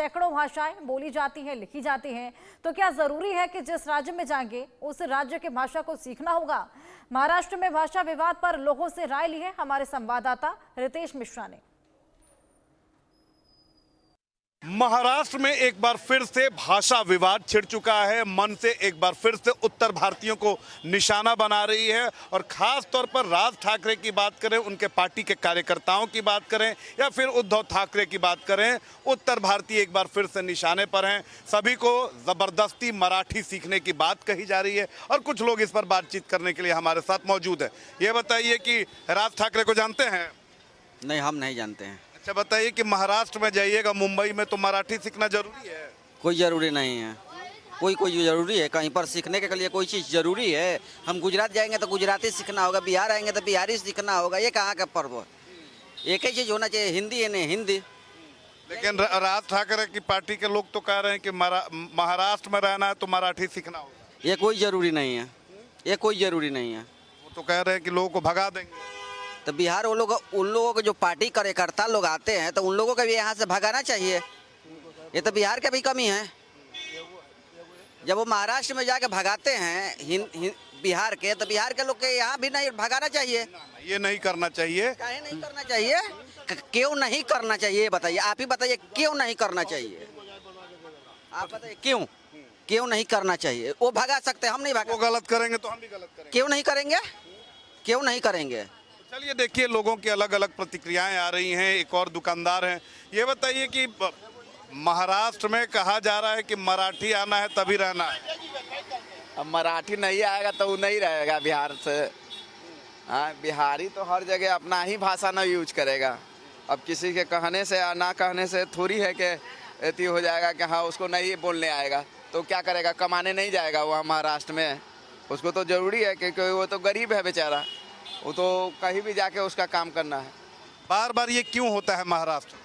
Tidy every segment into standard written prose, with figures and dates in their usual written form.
सैकड़ों भाषाएं बोली जाती हैं, लिखी जाती हैं, तो क्या जरूरी है कि जिस राज्य में जाएंगे उस राज्य की भाषा को सीखना होगा? महाराष्ट्र में भाषा विवाद पर लोगों से राय ली है हमारे संवाददाता रितेश मिश्रा ने। महाराष्ट्र में एक बार फिर से भाषा विवाद छिड़ चुका है। मन से एक बार फिर से उत्तर भारतीयों को निशाना बना रही है और खास तौर पर राज ठाकरे की बात करें, उनके पार्टी के कार्यकर्ताओं की बात करें या फिर उद्धव ठाकरे की बात करें, उत्तर भारतीय एक बार फिर से निशाने पर हैं। सभी को जबरदस्ती मराठी सीखने की बात कही जा रही है और कुछ लोग इस पर बातचीत करने के लिए हमारे साथ मौजूद है। ये बताइए कि राज ठाकरे को जानते हैं? नहीं, हम नहीं जानते हैं। अच्छा बताइए कि महाराष्ट्र में जाइएगा, मुंबई में, तो मराठी सीखना जरूरी है? कोई ज़रूरी नहीं है। कोई ज़रूरी है कहीं पर सीखने के लिए? कोई चीज़ ज़रूरी है? हम गुजरात जाएंगे तो गुजराती सीखना होगा, बिहार आएंगे तो बिहारी सीखना होगा। ये कहाँ का पर्व है? एक ही चीज़ होना चाहिए, हिंदी है नहीं हिंदी। लेकिन राज ठाकरे की पार्टी के लोग तो कह रहे हैं कि महाराष्ट्र में रहना है तो मराठी सीखना होगा। ये कोई ज़रूरी नहीं है, ये कोई ज़रूरी नहीं है। वो तो कह रहे हैं कि लोगों को भगा देंगे। तो बिहार उन लोगों के जो पार्टी कार्यकर्ता लोग आते हैं तो उन लोगों को भी यहाँ से भगाना चाहिए। ये तो बिहार का भी कमी है। जब वो महाराष्ट्र में जाके भगाते हैं बिहार के, तो बिहार के लोग के यहाँ भी नहीं भगाना चाहिए। ये नहीं करना चाहिए। काहे नहीं करना चाहिए? क्यों नहीं करना चाहिए बताइए, आप ही बताइए क्यों नहीं करना चाहिए? आप बताइए क्यों नहीं करना चाहिए? वो भगा सकते हैं, हम नहीं भगा। वो गलत करेंगे तो हम भी गलत करेंगे। क्यों नहीं करेंगे? क्यों नहीं करेंगे? चलिए देखिए, लोगों की अलग अलग प्रतिक्रियाएं आ रही हैं। एक और दुकानदार हैं, ये बताइए कि महाराष्ट्र में कहा जा रहा है कि मराठी आना है तभी रहना है। अब मराठी नहीं आएगा तो वो नहीं रहेगा बिहार से। हाँ, बिहारी तो हर जगह अपना ही भाषा ना यूज करेगा। अब किसी के कहने से या ना कहने से थोड़ी है कि ऐसी हो जाएगा कि हाँ उसको नहीं बोलने आएगा तो क्या करेगा? कमाने नहीं जाएगा वहाँ महाराष्ट्र में। उसको तो ज़रूरी है क्योंकि वो तो गरीब है बेचारा, वो तो कहीं भी जाके उसका काम करना है। बार बार ये क्यों होता है महाराष्ट्र?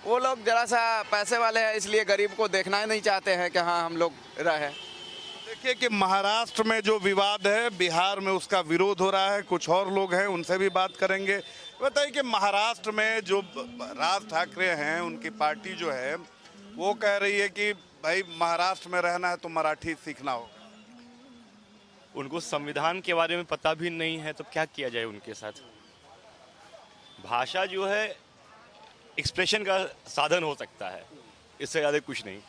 वो लोग जरा सा पैसे वाले हैं, इसलिए गरीब को देखना ही नहीं चाहते हैं कि हाँ हम लोग रहे। देखिए कि महाराष्ट्र में जो विवाद है, बिहार में उसका विरोध हो रहा है। कुछ और लोग हैं, उनसे भी बात करेंगे। बताइए कि महाराष्ट्र में जो राज ठाकरे हैं, उनकी पार्टी जो है वो कह रही है कि भाई महाराष्ट्र में रहना है तो मराठी सीखना होगा। उनको संविधान के बारे में पता भी नहीं है तो क्या किया जाए उनके साथ? भाषा जो है एक्सप्रेशन का साधन हो सकता है, इससे ज़्यादा कुछ नहीं।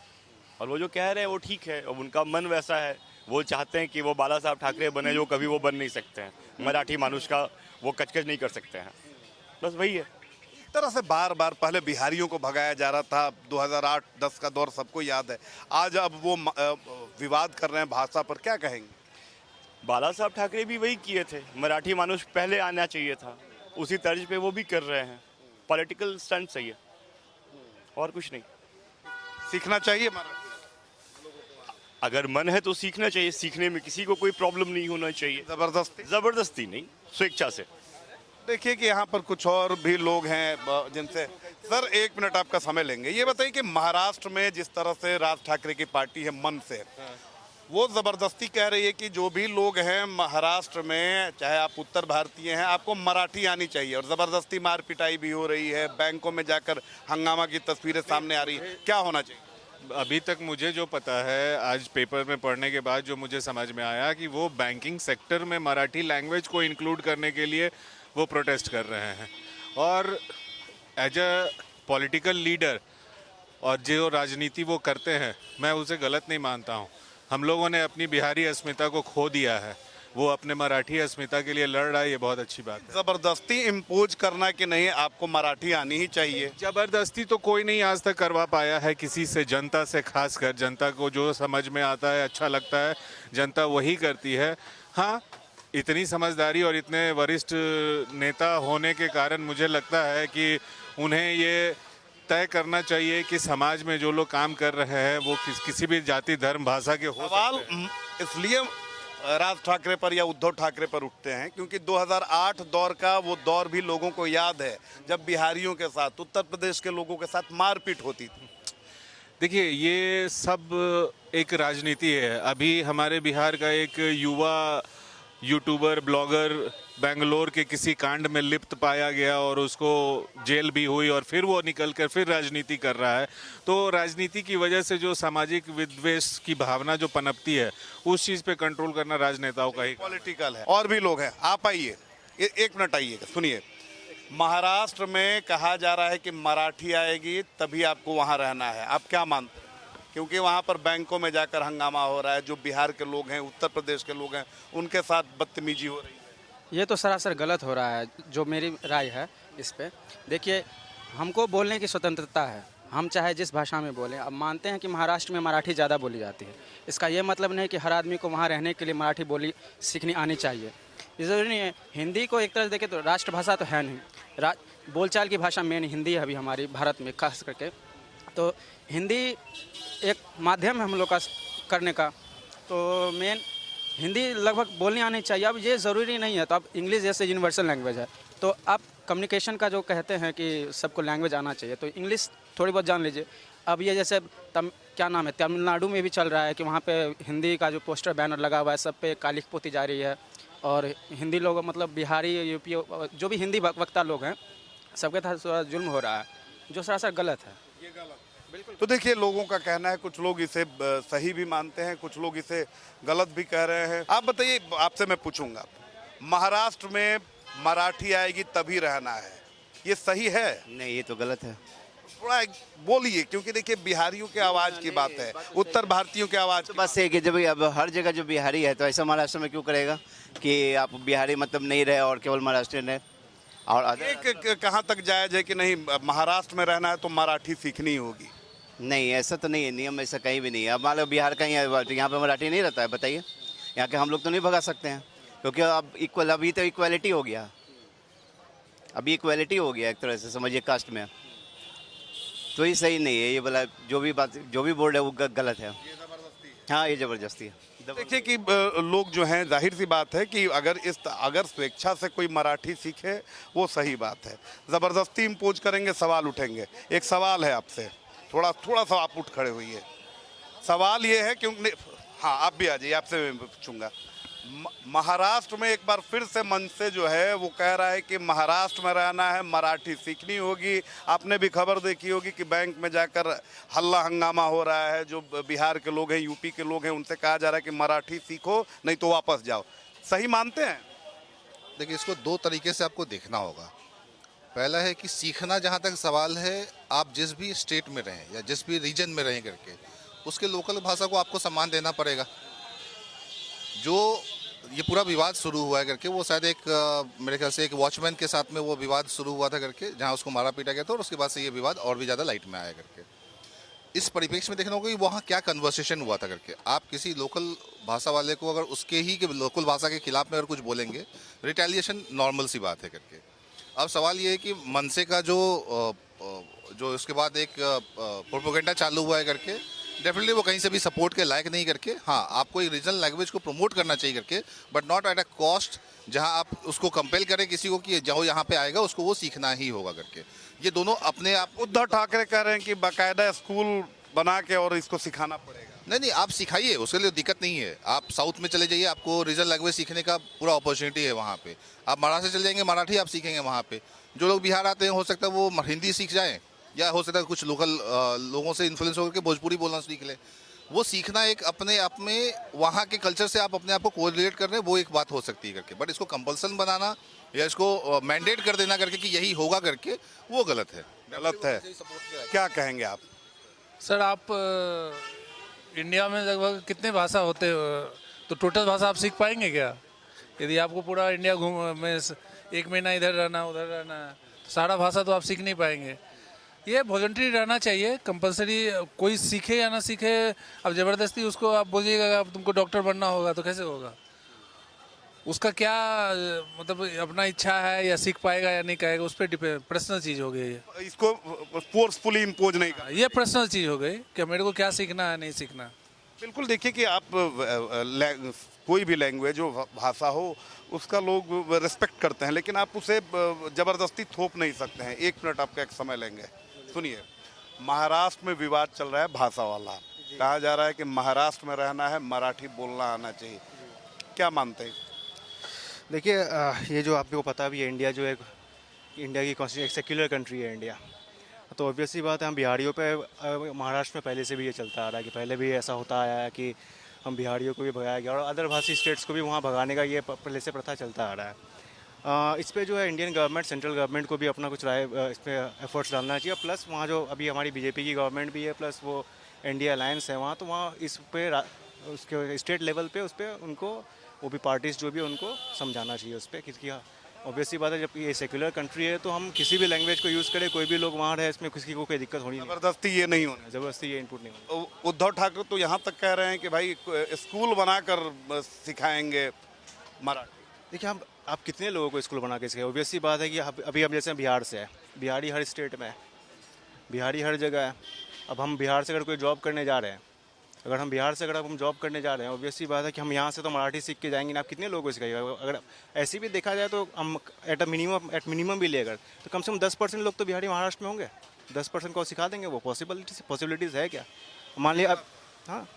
और वो जो कह रहे हैं वो ठीक है, अब उनका मन वैसा है। वो चाहते हैं कि वो बाला साहब ठाकरे बने जो कभी वो बन नहीं सकते हैं। मराठी मानुष का वो कचकच नहीं कर सकते हैं, बस वही है। एक तरह से बार बार पहले बिहारियों को भगाया जा रहा था, 2008-10 का दौर सबको याद है। आज अब वो विवाद कर रहे हैं भाषा पर, क्या कहेंगे? बाला साहब ठाकरे भी वही किए थे, मराठी मानुष पहले आना चाहिए था, उसी तर्ज पे वो भी कर रहे हैं। पॉलिटिकल स्टंट सही है और कुछ नहीं। सीखना चाहिए मराठी, अगर मन है तो सीखना चाहिए। सीखने में किसी को कोई प्रॉब्लम नहीं होना चाहिए। जबरदस्ती नहीं, स्वेच्छा से। देखिए कि यहाँ पर कुछ और भी लोग हैं जिनसे, सर 1 मिनट आपका समय लेंगे। ये बताइए कि महाराष्ट्र में जिस तरह से राज ठाकरे की पार्टी है मन से, वो जबरदस्ती कह रही है कि जो भी लोग हैं महाराष्ट्र में, चाहे आप उत्तर भारतीय हैं, आपको मराठी आनी चाहिए, और जबरदस्ती मार पिटाई भी हो रही है। बैंकों में जाकर हंगामा की तस्वीरें सामने आ रही है। क्या होना चाहिए? अभी तक मुझे जो पता है, आज पेपर में पढ़ने के बाद जो मुझे समझ में आया कि वो बैंकिंग सेक्टर में मराठी लैंग्वेज को इंक्लूड करने के लिए वो प्रोटेस्ट कर रहे हैं। और एज अ पॉलिटिकल लीडर और जो राजनीति वो करते हैं, मैं उसे गलत नहीं मानता हूँ। हम लोगों ने अपनी बिहारी अस्मिता को खो दिया है, वो अपने मराठी अस्मिता के लिए लड़ रहा है, ये बहुत अच्छी बात है। जबरदस्ती इम्पोज करना कि नहीं आपको मराठी आनी ही चाहिए, जबरदस्ती तो कोई नहीं आज तक करवा पाया है किसी से, जनता से। खासकर जनता को जो समझ में आता है, अच्छा लगता है, जनता वही करती है। हाँ, इतनी समझदारी और इतने वरिष्ठ नेता होने के कारण मुझे लगता है कि उन्हें ये तय करना चाहिए कि समाज में जो लोग काम कर रहे हैं वो किसी भी जाति, धर्म, भाषा के हो। सवाल इसलिए राज ठाकरे पर या उद्धव ठाकरे पर उठते हैं क्योंकि 2008 दौर का वो दौर भी लोगों को याद है, जब बिहारियों के साथ, उत्तर प्रदेश के लोगों के साथ मारपीट होती थी। देखिए, ये सब एक राजनीति है। अभी हमारे बिहार का एक युवा यूट्यूबर, ब्लॉगर बेंगलोर के किसी कांड में लिप्त पाया गया और उसको जेल भी हुई और फिर वो निकल कर फिर राजनीति कर रहा है। तो राजनीति की वजह से जो सामाजिक विद्वेष की भावना जो पनपती है, उस चीज़ पे कंट्रोल करना राजनेताओं का ही पॉलिटिकल है। और भी लोग हैं, आप आइए, एक मिनट आइएगा, सुनिए। महाराष्ट्र में कहा जा रहा है कि मराठी आएगी तभी आपको वहाँ रहना है, आप क्या मानते हैं? क्योंकि वहाँ पर बैंकों में जाकर हंगामा हो रहा है, जो बिहार के लोग हैं, उत्तर प्रदेश के लोग हैं, उनके साथ बदतमीजी हो रही है। ये तो सरासर गलत हो रहा है। जो मेरी राय है इस पे, देखिए, हमको बोलने की स्वतंत्रता है, हम चाहे जिस भाषा में बोलें। अब मानते हैं कि महाराष्ट्र में मराठी ज़्यादा बोली जाती है, इसका ये मतलब नहीं कि हर आदमी को वहाँ रहने के लिए मराठी बोली सीखनी आनी चाहिए। ये ज़रूरी नहीं है। हिंदी को एक तरह से देखें तो राष्ट्रभाषा तो है नहीं, बोलचाल की भाषा मेन हिंदी है अभी हमारी भारत में खास करके। तो हिंदी एक माध्यम है हम लोग का करने का, तो मेन हिंदी लगभग बोलनी आनी चाहिए। अब ये ज़रूरी नहीं है, तो अब इंग्लिश जैसे यूनिवर्सल लैंग्वेज है, तो आप कम्युनिकेशन का जो कहते हैं कि सबको लैंग्वेज आना चाहिए, तो इंग्लिश थोड़ी बहुत जान लीजिए। अब ये जैसे क्या नाम है, तमिलनाडु में भी चल रहा है कि वहाँ पे हिंदी का जो पोस्टर बैनर लगा हुआ है, सब पे काली पोती जा रही है, और हिंदी लोग मतलब बिहारी, यूपी, जो भी हिंदी वक्ता लोग हैं, सबके साथ जुल्म हो रहा है, जो सरासर गलत है। तो देखिए, लोगों का कहना है, कुछ लोग इसे सही भी मानते हैं, कुछ लोग इसे गलत भी कह रहे हैं। आप बताइए, आपसे मैं पूछूंगा, महाराष्ट्र में मराठी आएगी तभी रहना है, ये सही है? नहीं, ये तो गलत है। थोड़ा बोलिए, क्योंकि देखिए बिहारियों के आवाज की बात है, उत्तर भारतीयों के आवाज तो की बस है कि जब अब हर जगह जो बिहारी है, तो ऐसा महाराष्ट्र में क्यों करेगा कि आप बिहारी मतलब नहीं रहे और केवल महाराष्ट्रियन है? और एक कहाँ तक जायज है कि नहीं महाराष्ट्र में रहना है तो मराठी सीखनी होगी? नहीं, ऐसा तो नहीं है, नियम ऐसा कहीं भी नहीं है। अब मान लो बिहार का ही है, तो यहाँ पे मराठी नहीं रहता है, बताइए, यहाँ के हम लोग तो नहीं भगा सकते हैं, क्योंकि अब अभी तो इक्वलिटी हो गया, अभी इक्वलिटी हो गया एक तरह से, समझिए, कास्ट में। तो ये सही नहीं है, ये बोला जो भी बोल रहे हैं वो गलत है। हाँ, ये ज़बरदस्ती है। देखिए कि लोग जो हैं, जाहिर सी बात है कि अगर स्वेच्छा से कोई मराठी सीखे वो सही बात है, ज़बरदस्ती इम्पोज करेंगे सवाल उठेंगे। एक सवाल है आपसे, थोड़ा सा आप उठ खड़े हुइए। सवाल ये है, क्योंकि हाँ आप भी आ जाइए, आपसे मैं पूछूंगा। महाराष्ट्र में एक बार फिर से मन से जो है वो कह रहा है कि महाराष्ट्र में रहना है, मराठी सीखनी होगी। आपने भी खबर देखी होगी कि बैंक में जाकर हल्ला हंगामा हो रहा है, जो बिहार के लोग हैं, यूपी के लोग हैं, उनसे कहा जा रहा है कि मराठी सीखो नहीं तो वापस जाओ। सही मानते हैं? देखिए, इसको दो तरीके से आपको देखना होगा। पहला है कि सीखना, जहाँ तक सवाल है, आप जिस भी स्टेट में रहें या जिस भी रीजन में रहें करके, उसके लोकल भाषा को आपको सम्मान देना पड़ेगा। जो ये पूरा विवाद शुरू हुआ है करके, वो शायद मेरे ख्याल से एक वॉचमैन के साथ में वो विवाद शुरू हुआ था करके, जहाँ उसको मारा पीटा गया था, और उसके बाद से ये विवाद और भी ज़्यादा लाइट में आया करके। इस परिप्रेक्ष्य में देखना होगा कि वहाँ क्या कन्वर्सेशन हुआ था करके। आप किसी लोकल भाषा वाले को अगर उसके ही के लोकल भाषा के खिलाफ में अगर कुछ बोलेंगे, रिटेलिएशन नॉर्मल सी बात है करके। अब सवाल ये है कि मनसे का जो उसके बाद एक प्रोपेगेंडा चालू हुआ है करके, डेफिनेटली वो कहीं से भी सपोर्ट के लायक नहीं करके। हाँ, आपको एक रीजनल लैंग्वेज को प्रमोट करना चाहिए करके, but not at a cost, जहाँ आप उसको कंपेल करें किसी को कि जो यहाँ पे आएगा उसको वो सीखना ही होगा करके। ये दोनों अपने आप। उद्धव ठाकरे कह रहे हैं कि बाकायदा स्कूल बना के और इसको सिखाना पड़ेगा। नहीं, आप सिखाइए, उसके लिए दिक्कत नहीं है। आप साउथ में चले जाइए, आपको रीजनल लैंग्वेज सीखने का पूरा अपॉर्चुनिटी है वहाँ पे। आप महाराष्ट्र चले जाएंगे, मराठी आप सीखेंगे वहाँ पे। जो लोग बिहार आते हैं, हो सकता है वो हिंदी सीख जाएँ, या हो सकता है कुछ लोकल लोगों से इन्फ्लुएंस होकर के भोजपुरी बोलना सीख लें। वो सीखना एक अपने आप में, वहाँ के कल्चर से आप अपने आप को कोरिलेट कर रहे हैं, वो एक बात हो सकती है करके। बट इसको कंपल्सन बनाना या इसको मैंडेट कर देना करके कि यही होगा करके, वो गलत है। गलत है। क्या कहेंगे आप? सर, आप इंडिया में लगभग कितने भाषा होते हैं, तो टोटल भाषा आप सीख पाएंगे क्या? यदि आपको पूरा इंडिया में 1 महीना इधर रहना उधर रहना, तो सारा भाषा तो आप सीख नहीं पाएंगे। ये वॉलंटरी रहना चाहिए, कंपलसरी। कोई सीखे या ना सीखे, अब ज़बरदस्ती उसको आप बोलिएगा अब तुमको डॉक्टर बनना होगा, तो कैसे होगा? उसका क्या मतलब अपना इच्छा है, या सीख पाएगा या नहीं कहेगा, उस पर डिपेंड। पर्सनल चीज़ हो गई है, इसको फोर्सफुली इम्पोज नहीं करना। ये पर्सनल चीज़ हो गई कि मेरे को क्या सीखना है नहीं सीखना। बिल्कुल। देखिए कि आप कोई भी लैंग्वेज हो, भाषा हो, उसका लोग रिस्पेक्ट करते हैं, लेकिन आप उसे ज़बरदस्ती थोप नहीं सकते हैं। 1 मिनट आपका एक समय लेंगे। सुनिए, महाराष्ट्र में विवाद चल रहा है भाषा वाला। कहा जा रहा है कि महाराष्ट्र में रहना है, मराठी बोलना आना चाहिए। क्या मानते हैं? देखिए ये जो आपको पता भी है, इंडिया जो है इंडिया की कॉन्स्टिट्यूशन एक सेक्युलर कंट्री है इंडिया। तो ऑब्वियस सी बात है, हम बिहारियों पे महाराष्ट्र में पहले से भी ये चलता आ रहा है कि पहले भी ऐसा होता आया है कि हम बिहारियों को भी भगाया गया और अदर भाषी स्टेट्स को भी वहाँ भगाने का ये पहले से प्रथा चलता आ रहा है। इस पे जो है इंडियन गवर्नमेंट, सेंट्रल गवर्नमेंट को भी अपना कुछ राय इस पर एफर्ट्स डालना चाहिए। प्लस वहाँ जो अभी हमारी बीजेपी की गवर्नमेंट भी है, प्लस वो इंडिया अलायंस है वहाँ, तो वहाँ इस पे उसके स्टेट लेवल पे उस पर उनको वो भी पार्टीज जो भी उनको समझाना चाहिए उस पर, क्योंकि ऑब्वियसली बात है जब ये सेक्युलर कंट्री है तो हम किसी भी लैंग्वेज को यूज़ करें, कोई भी लोग वहाँ रहे, इसमें किसी को कोई दिक्कत होनी नहीं। जबरदस्ती ये नहीं होना। ज़बरदस्ती ये इनपुट नहीं होना। उद्धव ठाकरे तो यहाँ तक कह रहे हैं कि भाई स्कूल बनाकर सिखाएंगे मराठी। देखिए आप कितने लोगों को स्कूल बना के सिखाए? ऑब्वियसली बात है कि अभी हम जैसे बिहार से है, बिहारी हर स्टेट में है, बिहारी हर जगह है। अब हम बिहार से अगर कोई जॉब करने जा रहे हैं, अगर हम बिहार से अगर हम जॉब करने जा रहे हैं, ऑब्वियसली बात है कि हम यहाँ से तो मराठी सीख के जाएंगे ना। आप कितने लोगों को सिखाइएगा? अगर ऐसे भी देखा जाए तो हम एट मिनिमम भी ले अगर तो कम से कम 10% लोग तो बिहारी महाराष्ट्र में होंगे। 10% को सिखा देंगे, वो पॉसिबिलिटीज़ है क्या? मान लिया अब। हाँ,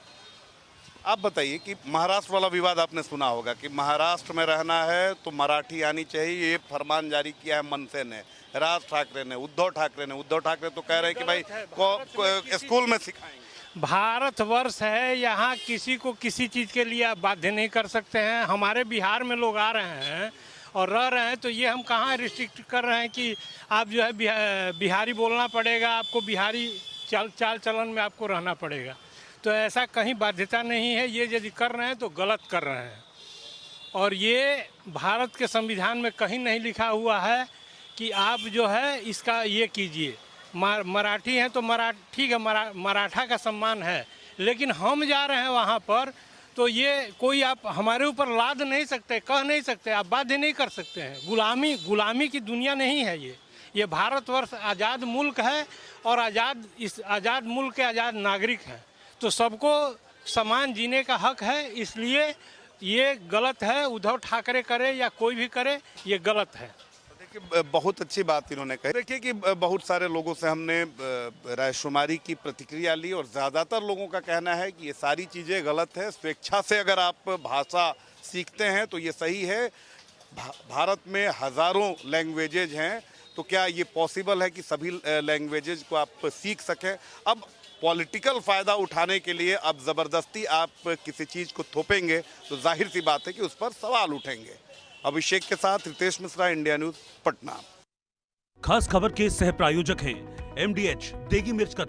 आप बताइए कि महाराष्ट्र वाला विवाद आपने सुना होगा कि महाराष्ट्र में रहना है तो मराठी आनी चाहिए, ये फरमान जारी किया है मनसे ने, राज ठाकरे ने, उद्धव ठाकरे तो कह रहे हैं कि भाई स्कूल में सिखाएंगे। भारतवर्ष है, यहाँ किसी को किसी चीज़ के लिए आप बाध्य नहीं कर सकते हैं। हमारे बिहार में लोग आ रहे हैं और रह रहे हैं, तो ये हम कहाँ रिस्ट्रिक्ट कर रहे हैं कि आप जो है बिहारी बोलना पड़ेगा, आपको बिहारी चाल चलन में आपको रहना पड़ेगा। तो ऐसा कहीं बाध्यता नहीं है। ये यदि कर रहे हैं तो गलत कर रहे हैं। और ये भारत के संविधान में कहीं नहीं लिखा हुआ है कि आप जो है इसका ये कीजिए। मराठी हैं तो ठीक है, मराठा का सम्मान है, लेकिन हम जा रहे हैं वहाँ पर तो ये कोई आप हमारे ऊपर लाद नहीं सकते, कह नहीं सकते, आप बाध्य नहीं कर सकते हैं। गुलामी की दुनिया नहीं है ये भारतवर्ष आज़ाद मुल्क है और इस आज़ाद मुल्क के आज़ाद नागरिक हैं, तो सबको समान जीने का हक है। इसलिए ये गलत है, उद्धव ठाकरे करे या कोई भी करे, ये गलत है। देखिए बहुत अच्छी बात इन्होंने कही। देखिए कि बहुत सारे लोगों से हमने रायशुमारी की प्रतिक्रिया ली और ज़्यादातर लोगों का कहना है कि ये सारी चीज़ें गलत है। स्वेच्छा से अगर आप भाषा सीखते हैं तो ये सही है। भारत में हज़ारों लैंग्वेजेज हैं, तो क्या ये पॉसिबल है कि सभी लैंग्वेजेज को आप सीख सकें? अब पॉलिटिकल फ़ायदा उठाने के लिए अब ज़बरदस्ती आप किसी चीज़ को थोपेंगे तो जाहिर सी बात है कि उस पर सवाल उठेंगे। अभिषेक के साथ रितेश मिश्रा, इंडिया न्यूज़, पटना। खास खबर के सह प्रायोजक हैं MDH देगी मिर्च का